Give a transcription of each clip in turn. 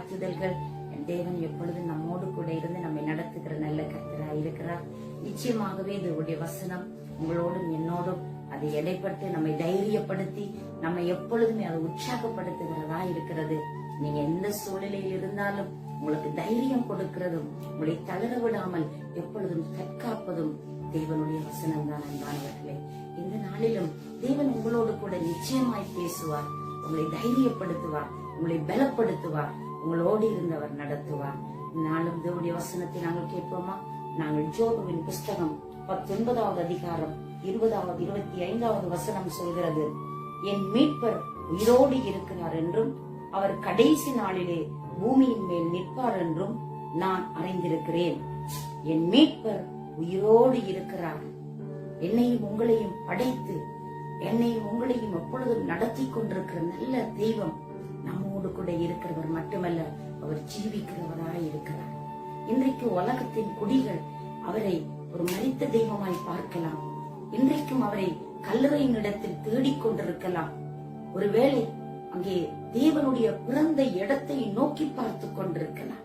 வழிநடத்துதல்கள். என் தேவன் எப்பொழுதும் நம்மோடு கூட இருந்து நம்மை நடத்துகிற நல்ல கர்த்தராய் இருக்கிறார். நிச்சயமாகவே இதனுடைய வசனம் உங்களோடும் என்னோடும் அதை எடைப்பட்டு நம்மை தைரியப்படுத்தி நம்மை எப்பொழுதுமே அதை உற்சாகப்படுத்துகிறதா இருக்கிறது. நீங்க எந்த சூழ்நிலையில் இருந்தாலும் உங்களுக்கு தைரியம் கொடுக்கிறதும் உங்களை தளர விடாமல் எப்பொழுதும் தற்காப்பதும் தேவனுடைய வசனம் தான். அன்பானவர்களே, இந்த நாளிலும் தேவன் உங்களோடு கூட நிச்சயமாய் பேசுவார், உங்களை தைரியப்படுத்துவார், உங்களை பலப்படுத்துவார், உங்களோடு இருந்தவர் நடத்துவார். நாளும் தேவனுடைய வசனத்தை நாங்கள் கேட்போமா? நாங்கள் யோபுவின் புஸ்தகம் 19வது அதிகாரம் 20வது 25வது வசனம் சொல்கிறது, என் மீட்பர் உயிரோடு இருக்கிறார் என்றும் அவர் கடைசி நாளிலே பூமியின் மேல் நிற்பார் என்றும் நான் அறிந்திருக்கிறேன். என் மீட்பர் உயிரோடு இருக்கிறார். என்னையும் உங்களையும் படைத்து என்னையும் உங்களையும் எப்பொழுதும் நடத்தி கொண்டிருக்கிற நல்ல தெய்வம் நம்மோடு கூட இருக்கிறவர் மட்டுமல்ல, அவர் ஜீவிக்கிறவராய் இருக்கிறார். இன்றைக்கு உலகத்தின் குடிகள் அவரை ஒரு மரித்த தெய்வமாய் பார்க்கலாம். இன்றைக்கும் அவரை கல்லறையின் இடத்தில் தேடிக்கொண்டிருக்கலாம். ஒருவேளை அங்கே தேவனுடைய பிறந்த இடத்தை நோக்கி பார்த்து கொண்டிருக்கலாம்.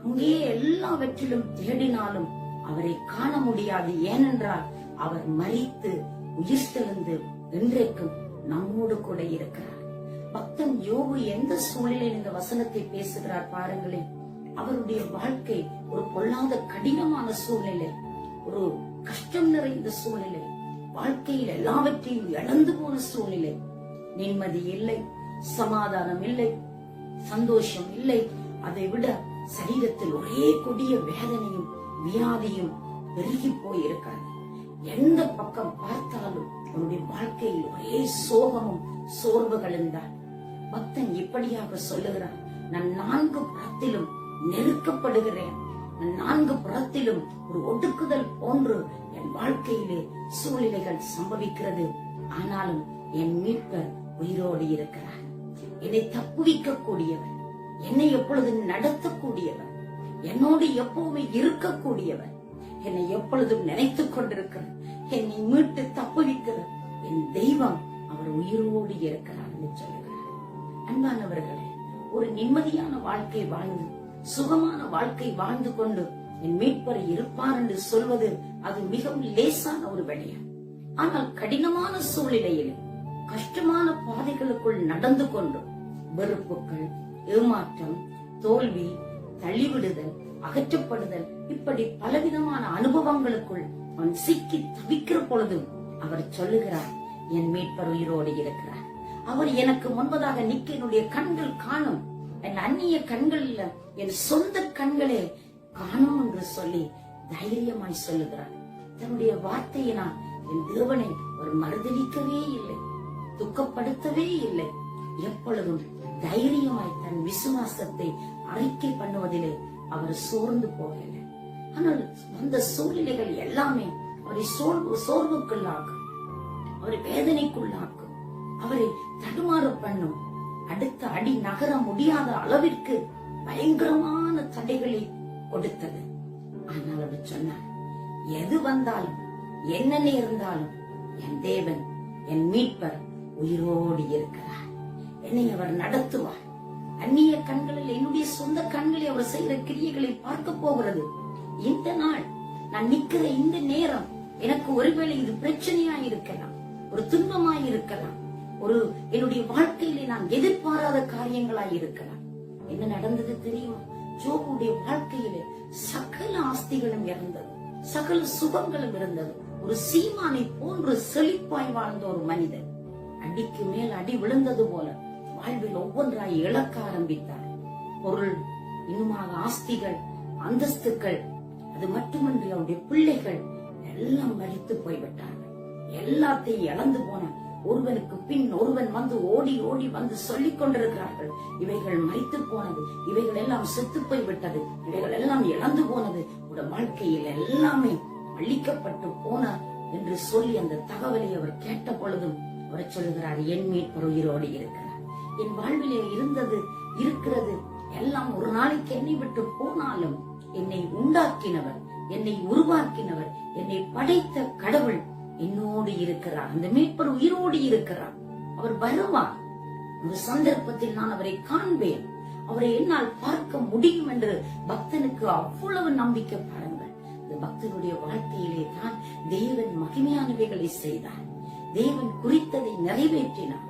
அங்கே எல்லாவற்றிலும் தேடினாலும் அவரை காண முடியாது. ஏனென்றால் அவர் மரித்து உயிர்த்தெழுந்து இன்றைக்கும் நம்மோடு கூட இருக்கிறார். பக்தன் யோபு எந்த சூழ்நிலையில் இந்த வசனத்தை பேசுகிறார் பாருங்களேன். அவருடைய வாழ்க்கை ஒரு பொல்லாத கடினமான சூழ்நிலை, ஒரு கஷ்டம் நிறைந்த சூழ்நிலை, வாழ்க்கையில் எல்லாவற்றையும் இழந்து போன சூழ்நிலை. நிம்மதி இல்லை, சமாதானம் இல்லை, சந்தோஷம் இல்லை. அதை விட சரீரத்தில் ஒரே கொடிய வேதனையும் வியாதியும் பெருகி போயிருக்கிறது. எந்த பக்கம் பார்த்தாலும் அவருடைய வாழ்க்கையில் ஒரே சோகமும் சோர்வுகளும் தான். பக்தன் இப்படியாக சொல்லுகிறான், நான் 4 புறத்திலும் நெருக்கப்படுகிறேன், நான் 4 புறத்திலும் ஒரு ஒடுக்குதல் போன்று என் வாழ்க்கையிலே சூழ்நிலைகள் சம்பவிக்கிறது. ஆனாலும் என் மீட்பர் உயிரோடு இருக்கிறார். என்னை தப்புவிக்க கூடியவர், என்னை எப்பொழுதும் நடத்தக்கூடியவர், என்னோடு எப்பவுமே இருக்கக்கூடியவர், என்னை எப்பொழுதும் நினைத்துக் கொண்டிருக்கிறார், என்னை மீட்டு தப்புவிக்கிறார் என் தெய்வம், அவர் உயிரோடு இருக்கிறார் என்று சொல்லுகிறார். அன்பானவர்களே, ஒரு நிம்மதியான வாழ்க்கை வாழ்ந்து சுகமான வாழ்க்கை வாழ்ந்து கொண்டு என் மீட்பர் இருப்பார் என்று சொல்வது அது மிகவும் லேசான ஒரு விடயம். ஆனால் கடினமான சூழ்நிலையில் கஷ்டமான பாதைகளுக்குள் நடந்து கொண்டு வெறுப்புகள், ஏமாற்றம், தோல்வி, தள்ளிவிடுதல், அகற்றப்படுதல், இப்படி பலவிதமான அனுபவங்களுக்குள் அவன் சிக்கி தவிக்கிற பொழுதும் அவர் சொல்லுகிறார், என் மீட்பர் உயிரோடு இருக்கிறார். அவர் எனக்கு முன்பதாக நிற்க என்னுடைய கண்கள் காணும், என் அந்நிய கண்கள் இல்ல, என் சொந்த கண்களே காணும் என்று சொல்லி தைரியமாய் சொல்லுகிறார். தன்னுடைய வார்த்தையினால் என் தேவனை ஒரு மறுதளிக்கவே இல்லை, துக்கப்படுத்தவே இல்லை. எப்பொழுதும் தைரியமாய் தன் விசுவாசத்தை அறிக்கை பண்ணுவதிலே அவர் சோர்ந்து போகல. ஆனால் அந்த சூழ்நிலைகள் எல்லாமே அவரை சோர்வுக்குள்ளாக்கும், அவரை வேதனைக்குள்ளாக்கும், அவரை தடுமாறு பண்ணும். அடுத்த அடி நகர முடியாத அளவிற்கு பயங்கரமான தடைகளை கொடுத்தது. ஆனால் அவர் சொன்னார், எது வந்தாலும் என்ன நேர்ந்தாலும் என் தேவன், என் மீட்பர் உயிரோடு இருக்கிறார். என்னை அவர் நடத்துவார். அந்நிய கண்களில் என்னுடைய சொந்த கண்களில் அவர் செய்கிற கிரியைகளை பார்க்க போகிறது. இந்த நாள் நான் நிக்கிற இந்த நேரம் எனக்கு ஒருவேளை இது பிரச்சனையா இருக்கலாம், ஒரு துன்பமாய் இருக்கலாம், ஒரு என்னுடைய வாழ்க்கையிலே நான் எதிர்பாராத காரியங்களாய் இருக்கலாம். என்ன நடந்தது தெரியுமா? யோபுடைய வாழ்க்கையிலே சகல ஆஸ்திகளும் இருந்தது, சகல சுகங்களும் இருந்தது. ஒரு சீமானை போன்று செழிப்பாய் வாழ்ந்த ஒரு மனிதன் அடிக்கு மேல் அடி விழுந்தது போல வாழ்வில் ஒவ்வொன்றாய் இழக்க ஆரம்பித்தார். பொருள், இன்னுமாக ஆஸ்திகள், அந்தஸ்துக்கள், அது மட்டுமன்றி அவருடைய பிள்ளைகள் எல்லாம் மரித்து போய்விட்டார்கள். எல்லாத்தையும் இழந்து போன ஒருவனுக்கு பின் ஒருவன் வந்து ஓடி ஓடி வந்து சொல்லிக் கொண்டிருக்கிறார்கள், இவைகள் மரித்து போனது, இவைகள் எல்லாம் செத்து போய்விட்டது, இவைகள் எல்லாம் இழந்து போனது, உடைய வாழ்க்கையில் எல்லாமே அழிக்கப்பட்டு போன என்று சொல்லி அந்த தகவலை அவர் கேட்ட பொழுதும் அவர் சொல்லுகிறார், என் மீட்பர் உயிரோடு இருக்கிறார். என் வாழ்விலே இருந்தது இருக்கிறது எல்லாம் ஒரு நாளைக்கு என்னை விட்டு போனாலும் என்னை உண்டாக்கினவர், என்னை உருவாக்கினவர், என்னை படைத்த கடவுள் என்னோடு இருக்கிறார். அந்த மீட்பர் உயிரோடு இருக்கிறார். அவர் வருவார். ஒரு சந்தர்ப்பத்தில் நான் அவரை காண்பேன். அவரை என்னால் பார்க்க முடியும் என்று பக்தனுக்கு அவ்வளவு நம்பிக்கை. பாருங்கள், இந்த பக்தனுடைய வாழ்க்கையிலே தான் தேவன் மகிமையானவைகளை செய்தார். தேவன் குறித்ததை நிறைவேற்றினார்.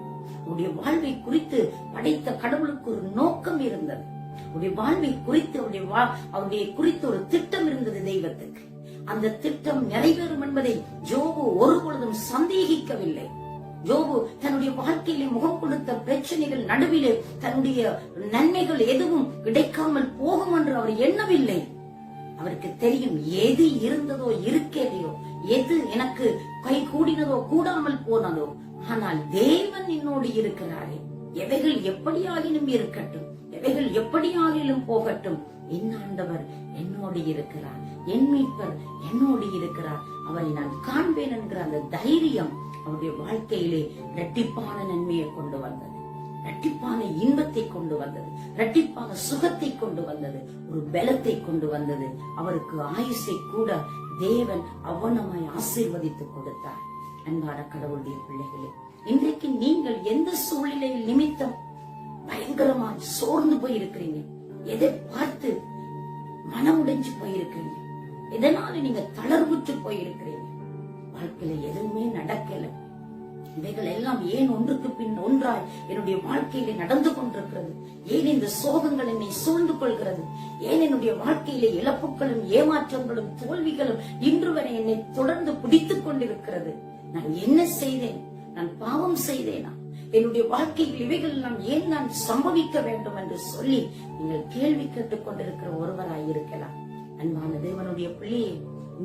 உடைய வாழ்வை குறித்து படைத்த கடவுளுக்கு ஒரு நோக்கம் இருந்தது. உடைய வாழ்வை குறித்து அவருடைய குறித்து ஒரு திட்டம் இருந்தது தெய்வத்துக்கு. அந்த திட்டம் நிறைவேறும் என்பதை யோபு ஒருபொழுதும் சந்தேகிக்கவில்லை. யோபு தன்னுடைய வாழ்க்கையிலே முகம் கொடுத்த பிரச்சனைகள் நடுவிலே தன்னுடைய நன்மைகள் எதுவும் கிடைக்காமல் போகும் என்று அவர் எண்ணவில்லை. அவருக்கு தெரியும், எது இருந்ததோ இருக்கலையோ, எது எனக்கு கை கூடினதோ கூடாமல் போனதோ, ஆனால் தேவன் என்னோடு இருக்கிறாரே, எவைகள் எப்படியாகிலும் இருக்கட்டும், எவைகள் எப்படியாகிலும் போகட்டும், என் ஆண்டவர் என்னோடு இருக்கிறார், என் மீட்பர் என்னோடு இருக்கிறார், அவரை நான் காண்பேன் என்கிற அந்த தைரியம் அவருடைய வாழ்க்கையிலே இரட்டிப்பான நன்மையை கொண்டு வந்தது, இரட்டிப்பான இன்பத்தை கொண்டு வந்தது, இரட்டிப்பான சுகத்தை கொண்டு வந்தது, ஒரு பலத்தை கொண்டு வந்தது. அவருக்கு ஆயுசை கூட தேவன் அவனமாய் ஆசீர்வதித்து கொடுத்தார். அன்பான கடவுளுடைய பிள்ளைகளே, இன்றைக்கு நீங்கள் எந்த சூழ்நிலையில் நிமித்தம் பயங்கரமாய் சோர்ந்து போயிருக்கிறீங்க, எதை பார்த்து மனம் உடைஞ்சு போயிருக்கிறீங்க, எதனால நீங்க தளர்வுற்று போயிருக்கிறீங்க, வாழ்க்கையில எதுவுமே நடக்கல, இவைகள் எல்லாம் ஏன் ஒன்றுக்கு பின் ஒன்றாய் என்னுடைய வாழ்க்கையில நடந்து கொண்டிருக்கிறது, ஏன் இந்த சோகங்கள் என்னை சூழ்ந்து கொள்கிறது, ஏன் என்னுடைய வாழ்க்கையிலே இழப்புகளும் ஏமாற்றங்களும் தோல்விகளும் இன்று வரை என்னை தொடர்ந்து பிடித்துக் கொண்டிருக்கிறது, நான் என்ன செய்தேன், நான் பாவம் செய்தேனா, என்னுடைய வாழ்க்கையில் இவைகள் ஏன் நான் சம்பவிக்க வேண்டும் என்று சொல்லி நீங்கள் கேள்வி கேட்டுக் கொண்டிருக்கிற ஒருவராய் இருக்கலாம். அன்பான தேவனுடைய பிள்ளையே,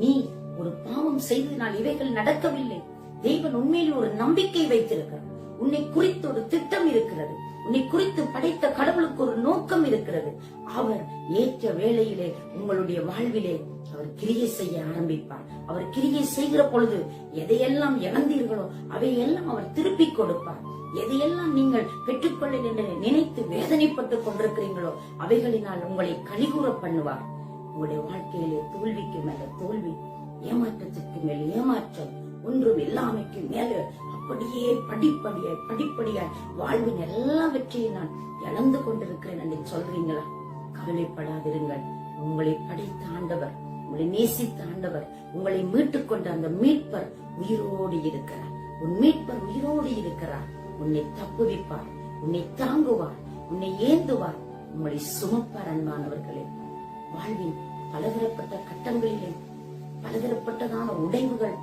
நீ ஒரு பாவம் செய்ததினால் இவைகள் நடக்கவில்லை. தேவன் உண்மையிலே ஒரு நம்பிக்கை வைத்திருக்கிறார். உன்னை குறித்து ஒரு திட்டம் இருக்கிறது. உன்னை குறித்து படைத்த கடவுளுக்கு ஒரு நோக்கம் இருக்கிறது. அவர் ஏற்ற வேளையிலே உங்களுடைய வாழ்விலே அவர் கிரியை செய்ய ஆரம்பிப்பார். அவர் கிரியை செய்கிற பொழுது எதையெல்லாம் இழந்தீர்களோ அவையெல்லாம் அவர் திருப்பி கொடுப்பார். எதையெல்லாம் நீங்கள் பெற்றுக்கொள்ள என்று நினைத்து வேதனைப்பட்டுக் கொண்டிருக்கிறீங்களோ அவைகளினால் உங்களை கலிகூற பண்ணுவார். உங்களுடைய வாழ்க்கையிலே தோல்விக்கு மேல தோல்வி, ஏமாற்றத்திற்கு மேல் ஏமாற்றம், ஒன்றும் இல்லாமைக்கு மேல அப்படியே படிப்படியாய் வாழ்வின் எல்லாவற்றையும் நான் இழந்து கொண்டிருக்கிறேன் என்று சொல்றீங்களா? கவலைப்படாதிருங்கள். உங்களை படைத்த ஆண்டவர், உங்களை நேசித்த ஆண்டவர், உங்களை மீட்டுக் கொண்ட அந்த மீட்பர் உயிரோடு இருக்கிறார். உன் மீட்பர் உயிரோடு இருக்கிறார். உன்னை தப்புவிப்பார், உன்னை தாங்குவார், உன்னை ஏந்துவார், உங்களை சுமப்பார். அன்பானவர்களே, வாழ்வின் பலதரப்பட்ட கட்டங்களிலே பலதரப்பட்டதான உடைவுகள்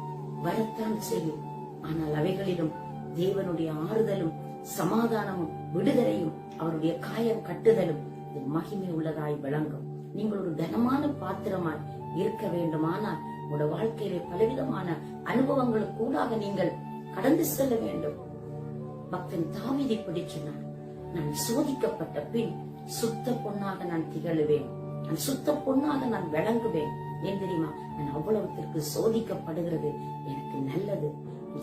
வரத்தான் செய்யும். ஆனால் அவைகளிலும் தேவனுடைய ஆறுதலும் சமாதானமும் விடுதலையும் அவருடைய காயம் கட்டுதலும் மகிமை உள்ளதாய் விளங்கும். நீங்கள் ஒரு கனமான பாத்திரமாய் இருக்க வேண்டுமானால் உங்களோட வாழ்க்கையிலே பலவிதமான அனுபவங்களுக்கூடாக நீங்கள் கடந்து செல்ல வேண்டும். பக்தன் தாவீதை பிடிச்சினார், நான் சோதிக்கப்பட்ட பின் சுத்த பொன்னாக நான் திகழுவேன், நான் சுத்த பொன்னாக நான் விளங்குவேன். ஏன் தெரியுமா? நான் அவ்வளவுத்திற்கு சோதிக்கப்படுகிறது எனக்கு நல்லது.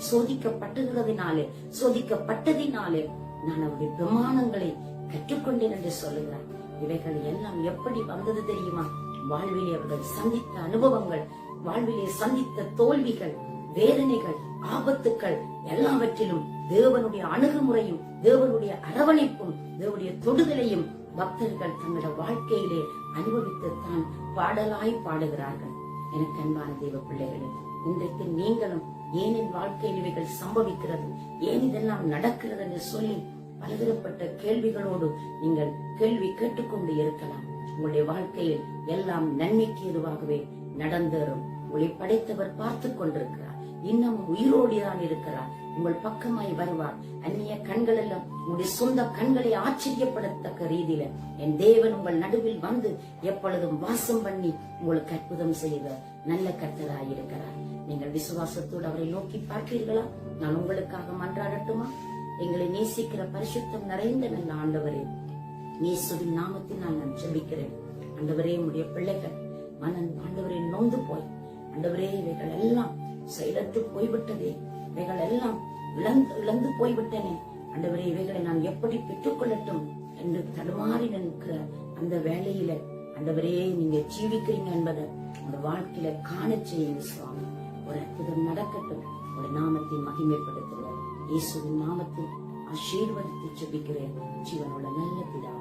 சோதிக்கப்பட்டதினாலே நான் அவருடைய பிரமாணங்களை கற்றுக்கொண்டேன் என்று சொல்லுகிறார். இவைகள் எல்லாம் எப்படி வந்தது தெரியுமா? வாழ்விலே அவர்கள் சந்தித்த அனுபவங்கள், வாழ்விலே சந்தித்த தோல்விகள், வேதனைகள், ஆபத்துக்கள் எல்லாவற்றிலும் தேவனுடைய அணுகுமுறையும் தேவனுடைய அரவணைப்பும் தேவனுடைய தொடுதலையும் பக்தர்கள் தங்களோட வாழ்க்கையிலே அனுபவித்துத்தான் பாடலாய் பாடுகிறார்கள். எனக்கு அன்பான தேவ பிள்ளைகளே, இன்றைக்கு நீங்களும் ஏன் என் வாழ்க்கையில் இவைகள் சம்பவிக்கிறது, ஏன் இதெல்லாம் நடக்கிறது என்று சொல்லி பலதரப்பட்ட கேள்விகளோடு நீங்கள் கேள்வி கேட்டுக்கொண்டு இருக்கலாம். உங்களுடைய வாழ்க்கையில் எல்லாம் நன்மைக்கு எதுவாகவே நடந்தேறும். உங்களை படைத்தவர் பார்த்து கொண்டிருக்கிறார். இன்னும் உயிரோடிதான் இருக்கிறார். உங்கள் பக்கமாய் வருவார். அந்நிய கண்கள் எல்லாம் உங்களுடைய சொந்த கண்களை ஆச்சரியப்படத்தக்க ரீதியில என் தேவன் உங்கள் நடுவில் வந்து எப்பொழுதும் வாசம் பண்ணி உங்களுக்கு அற்புதம் செய்த நல்ல கர்த்தராய் இருக்கிறார். நீங்கள் விசுவாசத்தோடு அவரை நோக்கி பார்க்கிறீர்களா? நான் உங்களுக்காக மன்றாடட்டுமா? எங்களை நேசிக்கிற பரிசுத்தம் நிறைந்த நல்ல ஆண்டவரே, இயேசுவின் நாமத்தில் நான் ஜெபிக்கிறேன். ஆண்டவரே, உடைய பிள்ளைகள் மனம் ஆண்டவரே நொந்து போய், ஆண்டவரே இவைகள் எல்லாம் செயலற்று போய்விட்டதே, இவைகள் எல்லாம் இழந்து போய்விட்டனே, ஆண்டவரே இவைகளை நான் எப்படி பெற்றுக்கொள்ளட்டும் என்று தடுமாறி நிற்கிற அந்த வேலையில ஆண்டவரே நீங்க ஜீவிக்கிறீங்க என்பதை உங்க வாழ்க்கையில காண செய்யுங்க சுவாமி. ஒரு அற்புதம் நடக்கட்டும். ஒரு நாமத்தை மகிமைப்படுத்துவோம். இயேசுவின் நாமத்தில் ஆசீர்வதித்து ஜெபிக்கிறேன் ஜீவனுள்ள நல்ல பிதா.